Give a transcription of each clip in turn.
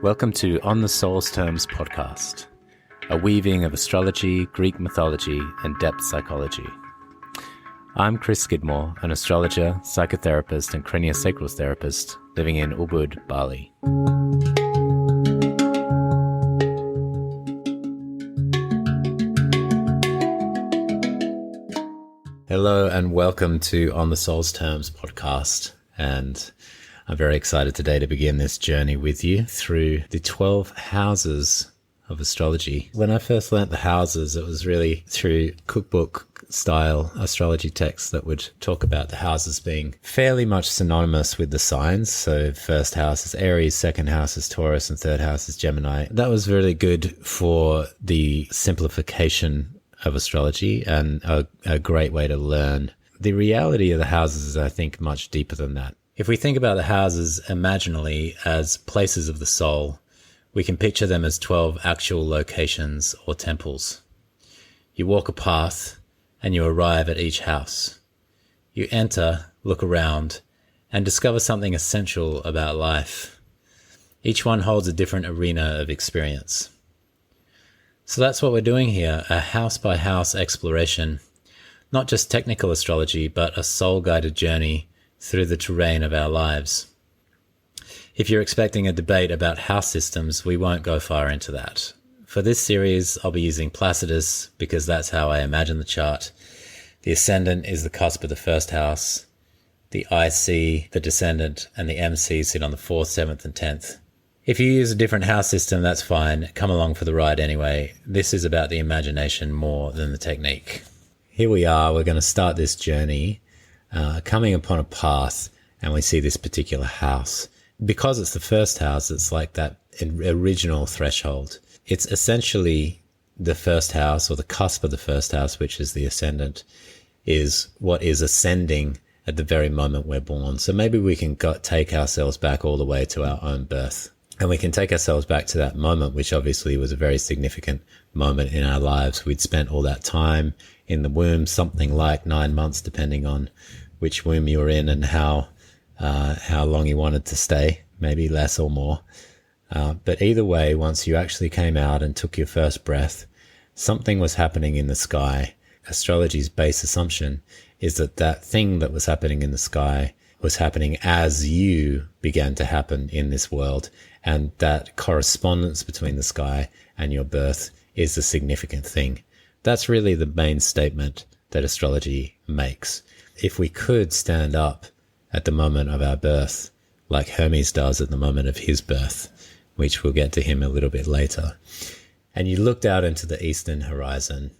Welcome to On the Soul's Terms podcast, a weaving of astrology, Greek mythology, and depth psychology. I'm Chris Skidmore, an astrologer, psychotherapist, and craniosacral therapist living in Ubud, Bali. Hello and welcome to On the Soul's Terms podcast, and I'm very excited today to begin this journey with you through the 12 houses of astrology. When I first learnt the houses, it was really through cookbook style astrology texts that would talk about the houses being fairly much synonymous with the signs. So first house is Aries, second house is Taurus, and third house is Gemini. That was really good for the simplification of astrology and a great way to learn. The reality of the houses is, I think, much deeper than that. If we think about the houses imaginally as places of the soul, we can picture them as 12 actual locations or temples. You walk a path and you arrive at each house. You enter, look around, and discover something essential about life. Each one holds a different arena of experience. So that's what we're doing here, a house-by-house exploration, not just technical astrology, but a soul-guided journey through the terrain of our lives. If you're expecting a debate about house systems, we won't go far into that. For this series, I'll be using Placidus because that's how I imagine the chart. The Ascendant is the cusp of the first house. The IC, the Descendant, and the MC sit on the 4th, 7th, and 10th. If you use a different house system, that's fine. Come along for the ride anyway. This is about the imagination more than the technique. Here we are. We're going to start this journey coming upon a path, and we see this particular house. Because it's the first house, it's like that original threshold. It's essentially the first house, or the cusp of the first house, which is the Ascendant, is what is ascending at the very moment we're born. So maybe we can take ourselves back all the way to our own birth. And we can take ourselves back to that moment, which obviously was a very significant moment in our lives. We'd spent all that time in the womb, something like 9 months, depending on which womb you were in and how long you wanted to stay, maybe less or more. But either way, once you actually came out and took your first breath, something was happening in the sky. Astrology's base assumption is that that thing that was happening in the sky was happening as you began to happen in this world. And that correspondence between the sky and your birth is the significant thing. That's really the main statement that astrology makes. If we could stand up at the moment of our birth, like Hermes does at the moment of his birth, which we'll get to him a little bit later, and you looked out into the eastern horizon,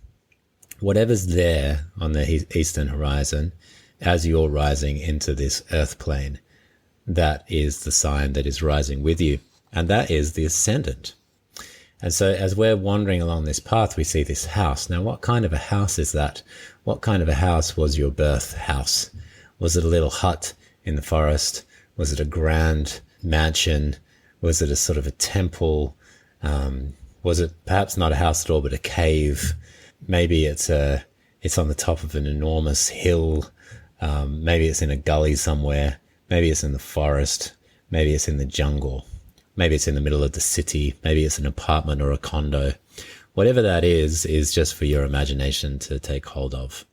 whatever's there on the eastern horizon, as you're rising into this earth plane, that is the sign that is rising with you, and that is the Ascendant. And so as we're wandering along this path, we see this house. Now, what kind of a house is that? What kind of a house was your birth house? Was it a little hut in the forest? Was it a grand mansion? Was it a sort of a temple? Was it perhaps not a house at all, but a cave? Maybe it's on the top of an enormous hill. Maybe it's in a gully somewhere. Maybe it's in the forest. Maybe it's in the jungle. Maybe it's in the middle of the city. Maybe it's an apartment or a condo. Whatever that is just for your imagination to take hold of.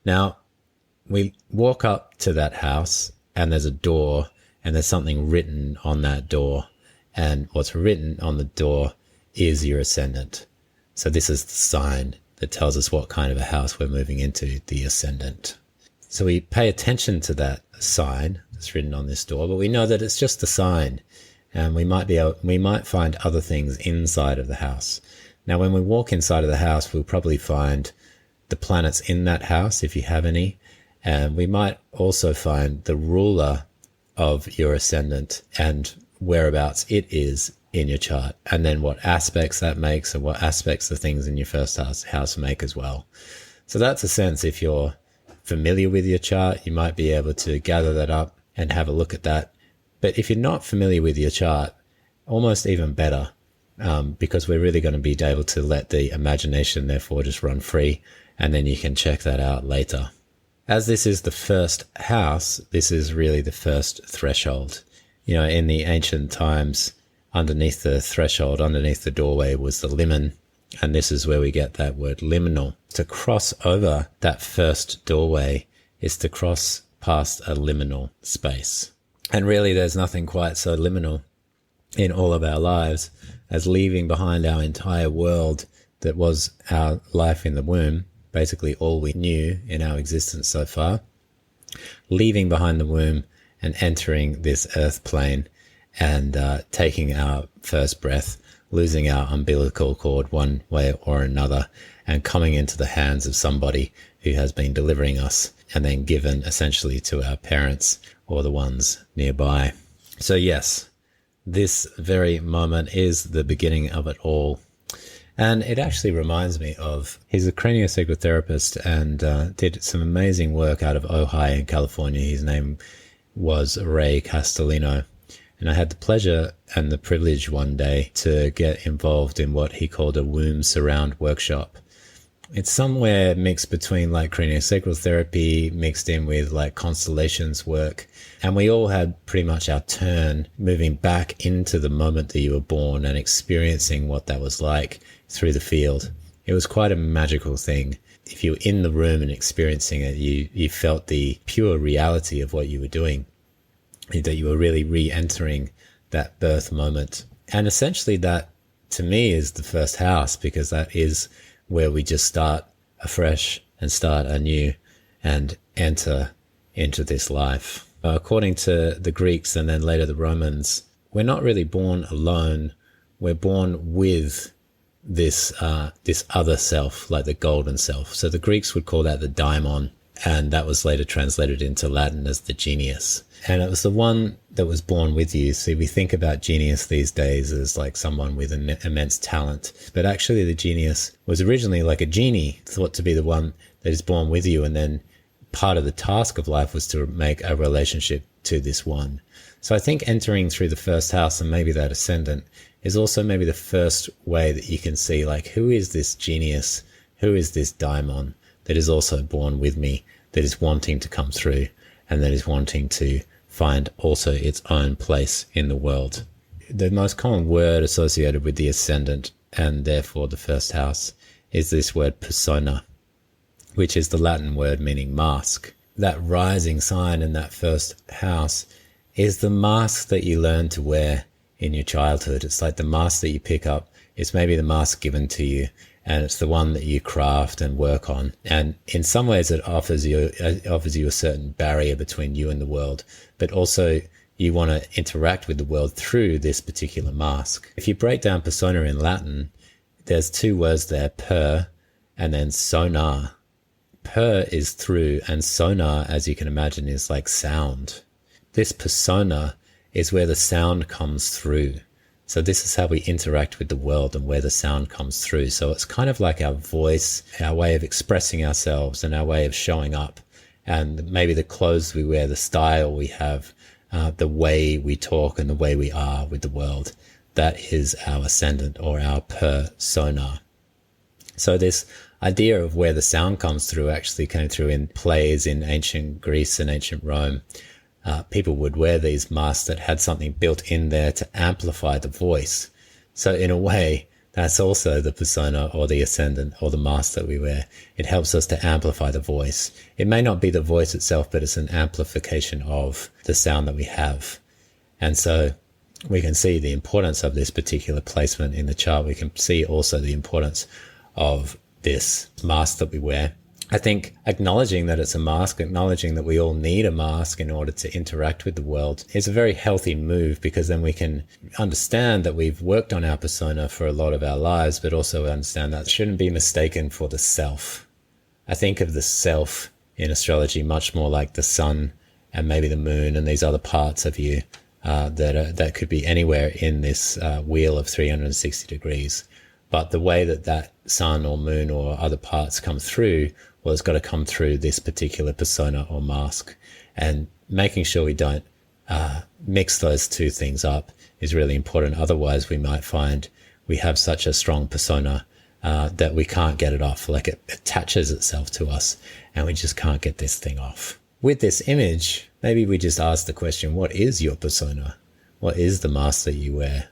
Now, we walk up to that house and there's a door and there's something written on that door. And what's written on the door is your Ascendant. So this is the sign that tells us what kind of a house we're moving into, the Ascendant. So we pay attention to that sign that's written on this door, but we know that it's just a sign, and we might find other things inside of the house. Now, when we walk inside of the house, we'll probably find the planets in that house, if you have any, and we might also find the ruler of your Ascendant and whereabouts it is in your chart, and then what aspects that makes and what aspects the things in your first house make as well. So that's a sense. If you're familiar with your chart, you might be able to gather that up and have a look at that. But if you're not familiar with your chart, almost even better, because we're really going to be able to let the imagination therefore just run free, and then you can check that out later. As this is the first house, this is really the first threshold. In the ancient times, underneath the threshold, underneath the doorway was the limen. And this is where we get that word liminal. To cross over that first doorway is to cross past a liminal space. And really, there's nothing quite so liminal in all of our lives as leaving behind our entire world that was our life in the womb, basically all we knew in our existence so far, leaving behind the womb and entering this earth plane and taking our first breath, losing our umbilical cord one way or another, and coming into the hands of somebody who has been delivering us and then given essentially to our parents or the ones nearby. So yes, this very moment is the beginning of it all. And it actually reminds me of, he's a craniopsychotherapist and did some amazing work out of Ojai in California. His name was Ray Castellino. And I had the pleasure and the privilege one day to get involved in what he called a womb surround workshop. It's somewhere mixed between like craniosacral therapy mixed in with like constellations work. And we all had pretty much our turn moving back into the moment that you were born and experiencing what that was like through the field. It was quite a magical thing. If you were in the room and experiencing it, you felt the pure reality of what you were doing, that you were really re-entering that birth moment. And essentially that, to me, is the first house, because that is where we just start afresh and start anew and enter into this life. According to the Greeks and then later the Romans, we're not really born alone. We're born with this other self, like the golden self. So the Greeks would call that the daimon, and that was later translated into Latin as the genius. And it was the one that was born with you. So we think about genius these days as like someone with an immense talent. But actually the genius was originally like a genie, thought to be the one that is born with you. And then part of the task of life was to make a relationship to this one. So I think entering through the first house and maybe that ascendant is also maybe the first way that you can see like, who is this genius? Who is this daimon that is also born with me, that is wanting to come through and that is wanting to find also its own place in the world? The most common word associated with the ascendant and therefore the first house is this word persona, which is the Latin word meaning mask. That rising sign in that first house is the mask that you learn to wear in your childhood. It's like the mask that you pick up. It's maybe the mask given to you, and it's the one that you craft and work on. And in some ways it offers you a certain barrier between you and the world, but also you want to interact with the world through this particular mask. If you break down persona in Latin, there's two words there, per and then sonar. Per is through, and sonar, as you can imagine, is like sound. This persona is where the sound comes through. So this is how we interact with the world and where the sound comes through. So it's kind of like our voice, our way of expressing ourselves and our way of showing up, and maybe the clothes we wear, the style we have, the way we talk and the way we are with the world. That is our ascendant or our persona. So this idea of where the sound comes through actually came through in plays in ancient Greece and ancient Rome. People would wear these masks that had something built in there to amplify the voice. So in a way, that's also the persona or the ascendant or the mask that we wear. It helps us to amplify the voice. It may not be the voice itself, but it's an amplification of the sound that we have. And so we can see the importance of this particular placement in the chart. We can see also the importance of this mask that we wear. I think acknowledging that it's a mask, acknowledging that we all need a mask in order to interact with the world is a very healthy move, because then we can understand that we've worked on our persona for a lot of our lives, but also understand that it shouldn't be mistaken for the self. I think of the self in astrology much more like the sun and maybe the moon and these other parts of you that could be anywhere in this wheel of 360 degrees. But the way that that sun or moon or other parts come through, well, it's got to come through this particular persona or mask. And making sure we don't mix those two things up is really important. Otherwise, we might find we have such a strong persona that we can't get it off. Like it attaches itself to us and we just can't get this thing off. With this image, maybe we just ask the question, what is your persona? What is the mask that you wear?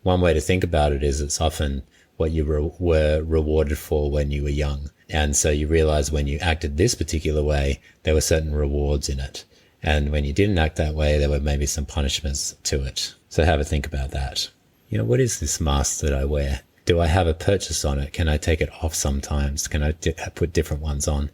One way to think about it is it's often what you were rewarded for when you were young. And so you realize when you acted this particular way, there were certain rewards in it. And when you didn't act that way, there were maybe some punishments to it. So have a think about that. What is this mask that I wear? Do I have a purchase on it? Can I take it off sometimes? Can I put different ones on?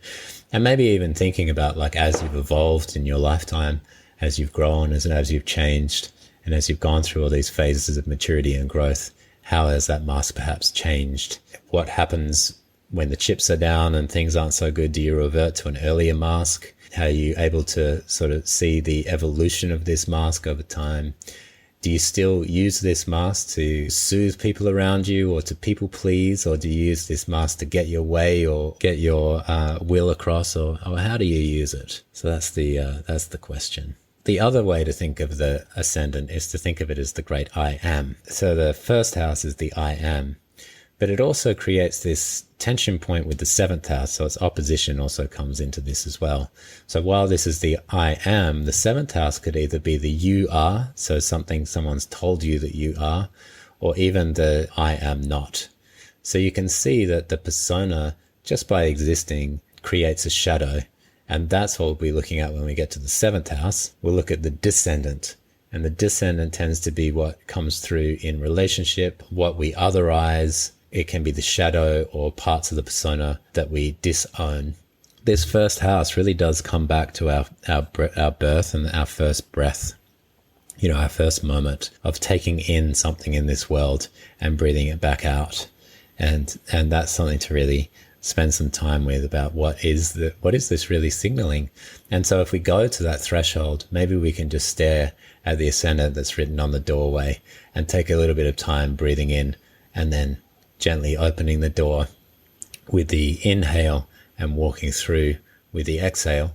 And maybe even thinking about, like, as you've evolved in your lifetime, as you've grown, as you've changed, and as you've gone through all these phases of maturity and growth, how has that mask perhaps changed? What happens when the chips are down and things aren't so good? Do you revert to an earlier mask? How are you able to sort of see the evolution of this mask over time? Do you still use this mask to soothe people around you or to people please? Or do you use this mask to get your way or get your will across? Or how do you use it? So that's the question. The other way to think of the ascendant is to think of it as the great I am. So the first house is the I am, but it also creates this tension point with the seventh house. So its opposition also comes into this as well. So while this is the I am, the seventh house could either be the you are, so something someone's told you that you are, or even the I am not. So you can see that the persona, just by existing, creates a shadow. And that's what we'll be looking at when we get to the seventh house. We'll look at the descendant. And the descendant tends to be what comes through in relationship, what we otherize. It can be the shadow or parts of the persona that we disown. This first house really does come back to our birth and our first breath. Our first moment of taking in something in this world and breathing it back out. And that's something to really spend some time with, about what is this really signaling. And so if we go to that threshold, maybe we can just stare at the ascendant that's written on the doorway and take a little bit of time breathing in and then gently opening the door with the inhale and walking through with the exhale.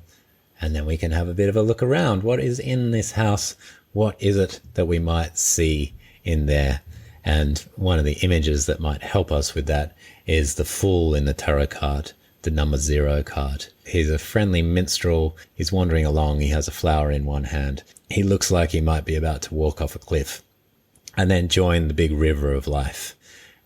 And then we can have a bit of a look around. What is in this house? What is it that we might see in there? And one of the images that might help us with that is the Fool in the tarot card, the number 0 card. He's a friendly minstrel. He's wandering along. He has a flower in one hand. He looks like he might be about to walk off a cliff and then join the big river of life.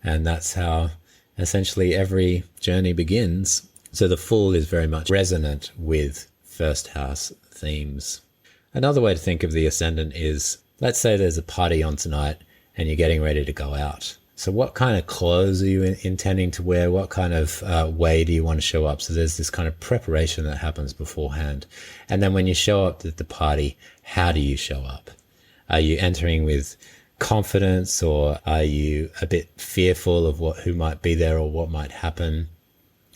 And that's how essentially every journey begins. So the Fool is very much resonant with first house themes. Another way to think of the ascendant is, let's say there's a party on tonight and you're getting ready to go out. So what kind of clothes are you intending to wear? What kind of way do you want to show up? So there's this kind of preparation that happens beforehand. And then when you show up at the party, how do you show up? Are you entering with confidence, or are you a bit fearful of who might be there or what might happen?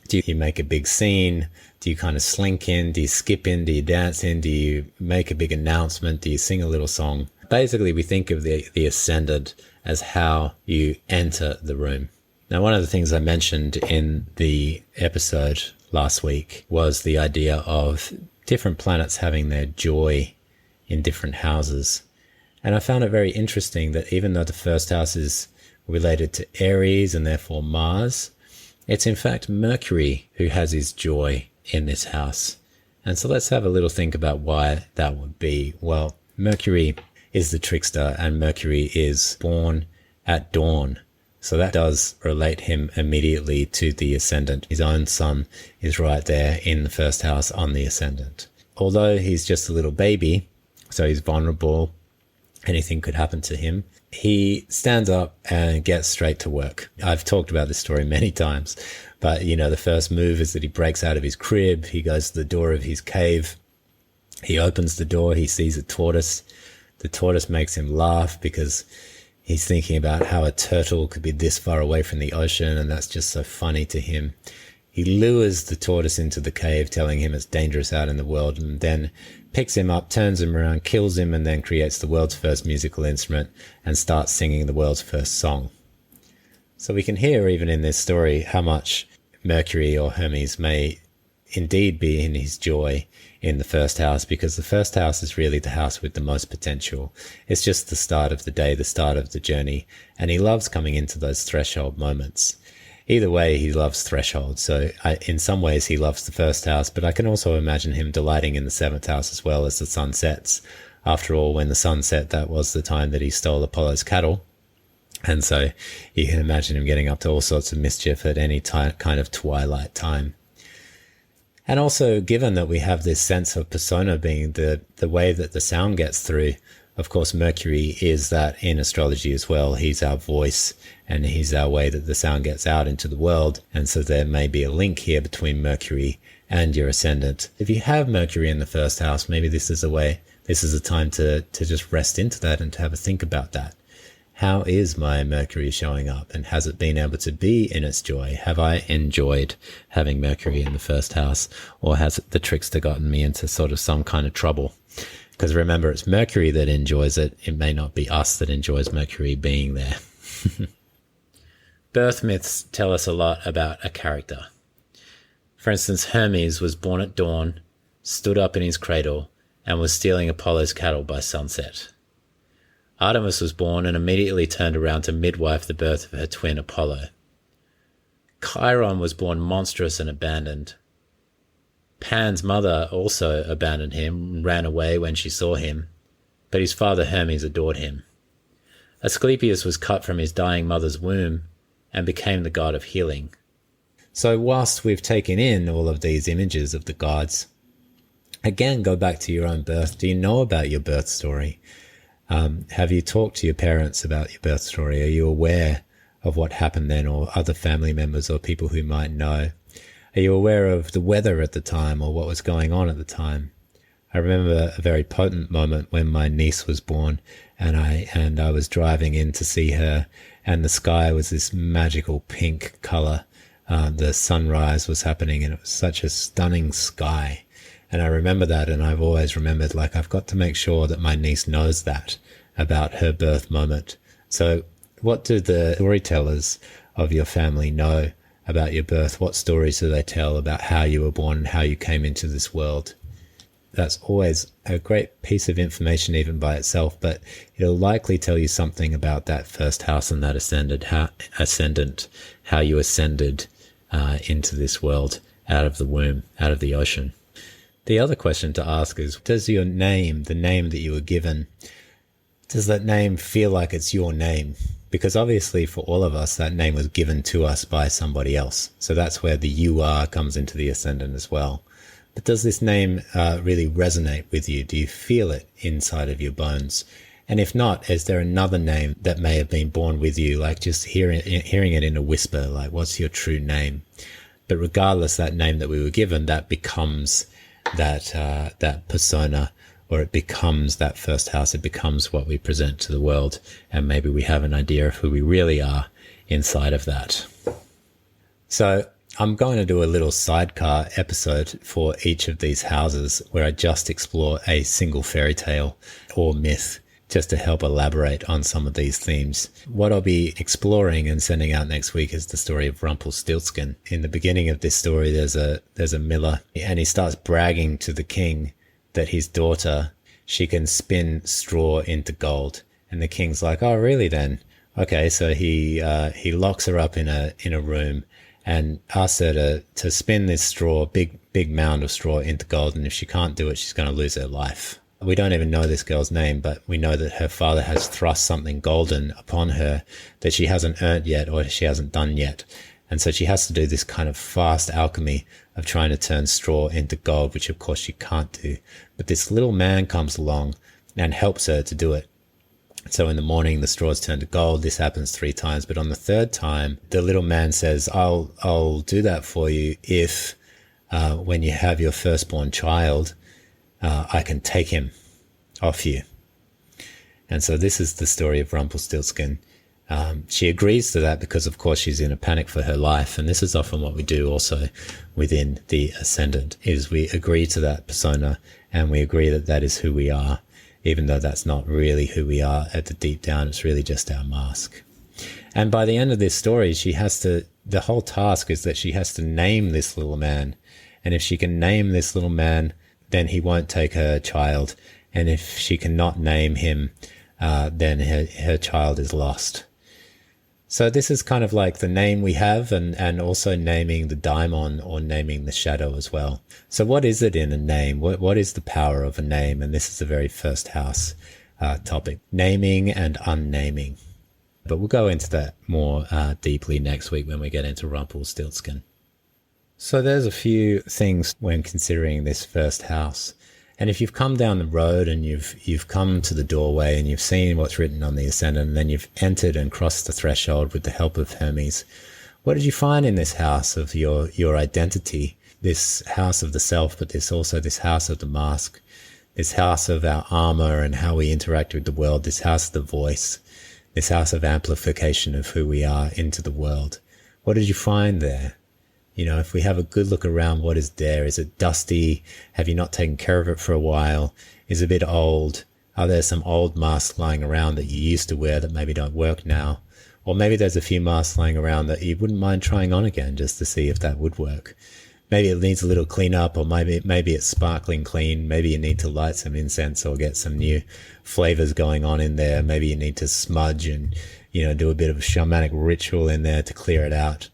Do you make a big scene? Do you kind of slink in? Do you skip in? Do you dance in? Do you make a big announcement? Do you sing a little song? Basically, we think of the ascendant as how you enter the room. Now, one of the things I mentioned in the episode last week was the idea of different planets having their joy in different houses. And I found it very interesting that even though the first house is related to Aries and therefore Mars, it's in fact Mercury who has his joy in this house. And so let's have a little think about why that would be. Well, Mercury is the trickster, and Mercury is born at dawn. So that does relate him immediately to the ascendant. His own sun is right there in the first house on the ascendant. Although he's just a little baby, so he's vulnerable, anything could happen to him, he stands up and gets straight to work. I've talked about this story many times, but the first move is that he breaks out of his crib, he goes to the door of his cave, he opens the door, he sees a tortoise. The tortoise makes him laugh because he's thinking about how a turtle could be this far away from the ocean, and that's just so funny to him. He lures the tortoise into the cave, telling him it's dangerous out in the world, and then picks him up, turns him around, kills him, and then creates the world's first musical instrument and starts singing the world's first song. So we can hear even in this story how much Mercury or Hermes may indeed be in his joy in the first house, because the first house is really the house with the most potential. It's just the start of the day, the start of the journey, and he loves coming into those threshold moments. Either way, he loves threshold. So in some ways he loves the first house, but I can also imagine him delighting in the seventh house as well as the sun sets. After all, when the sun set, that was the time that he stole Apollo's cattle. And so you can imagine him getting up to all sorts of mischief at any kind of twilight time. And also, given that we have this sense of persona being the way that the sound gets through, of course, Mercury is that in astrology as well. He's our voice, and he's our way that the sound gets out into the world. And so there may be a link here between Mercury and your ascendant. If you have Mercury in the first house, maybe this is a time to just rest into that and to have a think about that. How is my Mercury showing up, and has it been able to be in its joy? Have I enjoyed having Mercury in the first house, or has the trickster gotten me into sort of some kind of trouble? Because remember, it's Mercury that enjoys it. It may not be us that enjoys Mercury being there. Birth myths tell us a lot about a character. For instance, Hermes was born at dawn, stood up in his cradle, and was stealing Apollo's cattle by sunset. Artemis was born and immediately turned around to midwife the birth of her twin Apollo. Chiron was born monstrous and abandoned. Pan's mother also abandoned him and ran away when she saw him, but his father Hermes adored him. Asclepius was cut from his dying mother's womb and became the god of healing. So whilst we've taken in all of these images of the gods, again, go back to your own birth. Do you know about your birth story? Have you talked to your parents about your birth story? Are you aware of what happened then, or other family members or people who might know? Are you aware of the weather at the time or what was going on at the time? I remember a very potent moment when my niece was born, and I was driving in to see her, and the sky was this magical pink color. The sunrise was happening, and it was such a stunning sky. And I remember that, and I've always remembered, like, I've got to make sure that my niece knows that about her birth moment. So what do the storytellers of your family know about your birth? What stories do they tell about how you were born and how you came into this world? That's always a great piece of information even by itself, but it'll likely tell you something about that first house and that ascendant, how you ascended into this world out of the womb, out of the ocean. The other question to ask is, does your name, the name that you were given, does that name feel like it's your name? Because obviously for all of us, that name was given to us by somebody else. So that's where the you are comes into the ascendant as well. But does this name really resonate with you? Do you feel it inside of your bones? And if not, is there another name that may have been born with you, like just hearing it in a whisper, like, what's your true name? But regardless, that name that we were given, that becomes that persona, or it becomes that first house. It becomes what we present to the world, and maybe we have an idea of who we really are inside of that. So I'm going to do a little sidecar episode for each of these houses where I just explore a single fairy tale or myth, just to help elaborate on some of these themes. What I'll be exploring and sending out next week is the story of Rumpelstiltskin. In the beginning of this story, there's a miller, and he starts bragging to the king that his daughter, she can spin straw into gold. And the king's like, oh, really then? Okay, so he locks her up in a room and asks her to spin this straw, big mound of straw, into gold. And if she can't do it, she's going to lose her life. We don't even know this girl's name, but we know that her father has thrust something golden upon her that she hasn't earned yet, or she hasn't done yet. And so she has to do this kind of fast alchemy of trying to turn straw into gold, which of course she can't do. But this little man comes along and helps her to do it. So in the morning, the straws turn to gold. This happens 3 times. But on the 3rd time, the little man says, I'll do that for you if when you have your firstborn child, I can take him off you. And so this is the story of Rumpelstiltskin. She agrees to that because, of course, she's in a panic for her life. And this is often what we do also within the ascendant, is we agree to that persona and we agree that that is who we are, even though that's not really who we are at the deep down. It's really just our mask. And by the end of this story, the whole task is that she has to name this little man. And if she can name this little man, then he won't take her child. And if she cannot name him, then her child is lost. So this is kind of like the name we have and also naming the daimon or naming the shadow as well. So what is it in a name? What is the power of a name? And this is the very first house topic, naming and unnaming. But we'll go into that more deeply next week when we get into Rumpelstiltskin. So there's a few things when considering this first house. And if you've come down the road and you've come to the doorway and you've seen what's written on the Ascendant, and then you've entered and crossed the threshold with the help of Hermes, what did you find in this house of your identity, this house of the self, but this house of the mask, this house of our armor and how we interact with the world, this house of the voice, this house of amplification of who we are into the world? What did you find there? You know, if we have a good look around, what is there? Is it dusty? Have you not taken care of it for a while? Is it a bit old? Are there some old masks lying around that you used to wear that maybe don't work now? Or maybe there's a few masks lying around that you wouldn't mind trying on again just to see if that would work. Maybe it needs a little cleanup, or maybe it's sparkling clean. Maybe you need to light some incense or get some new flavors going on in there. Maybe you need to smudge and, do a bit of a shamanic ritual in there to clear it out.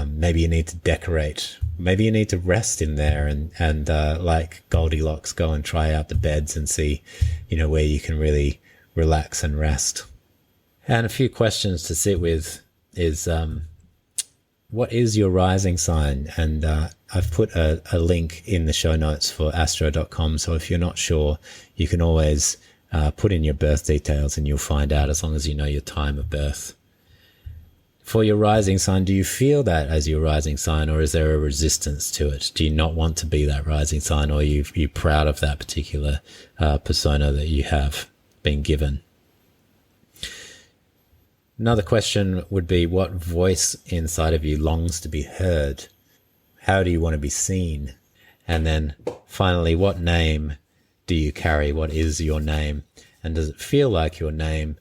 Maybe you need to decorate. Maybe you need to rest in there and like Goldilocks, go and try out the beds and see, where you can really relax and rest. And a few questions to sit with is, what is your rising sign? And I've put a link in the show notes for astro.com. So if you're not sure, you can always put in your birth details and you'll find out, as long as you know your time of birth. For your rising sign, do you feel that as your rising sign, or is there a resistance to it? Do you not want to be that rising sign, or are you proud of that particular persona that you have been given? Another question would be, what voice inside of you longs to be heard? How do you want to be seen? And then finally, what name do you carry? What is your name? And does it feel like your name?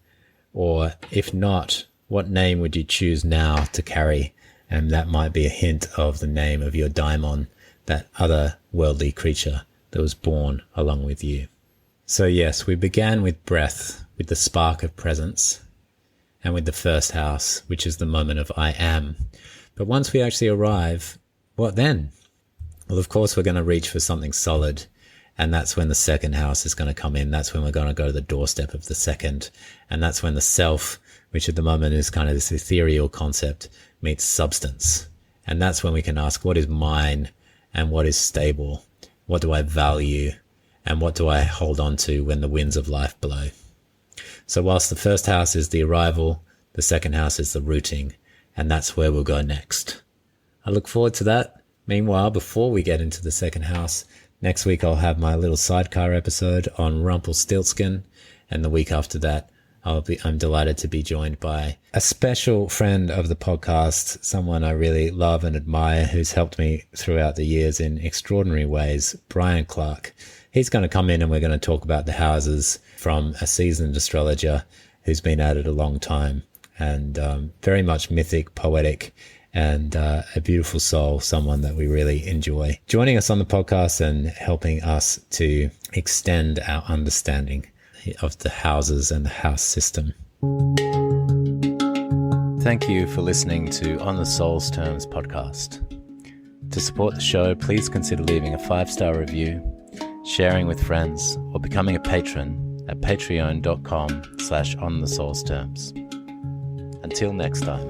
Or if not, what name would you choose now to carry? And that might be a hint of the name of your daimon, that other worldly creature that was born along with you. So yes, we began with breath, with the spark of presence, and with the first house, which is the moment of I am. But once we actually arrive, what then? Well, of course, we're going to reach for something solid. And that's when the second house is going to come in. That's when we're going to go to the doorstep of the second. And that's when the self, which at the moment is kind of this ethereal concept, meets substance. And that's when we can ask, what is mine and what is stable? What do I value? And what do I hold on to when the winds of life blow? So whilst the first house is the arrival, the second house is the rooting. And that's where we'll go next. I look forward to that. Meanwhile, before we get into the second house, next week I'll have my little sidecar episode on Rumpelstiltskin. And the week after that, I'm delighted to be joined by a special friend of the podcast, someone I really love and admire, who's helped me throughout the years in extraordinary ways, Brian Clark. He's going to come in and we're going to talk about the houses from a seasoned astrologer who's been at it a long time, and very much mythic, poetic, and a beautiful soul, someone that we really enjoy joining us on the podcast and helping us to extend our understanding of the houses and the house system. Thank you for listening to On the Soul's Terms podcast. To support the show, please consider leaving a 5-star review, sharing with friends, or becoming a patron at patreon.com/onthesoulsterms. Until next time.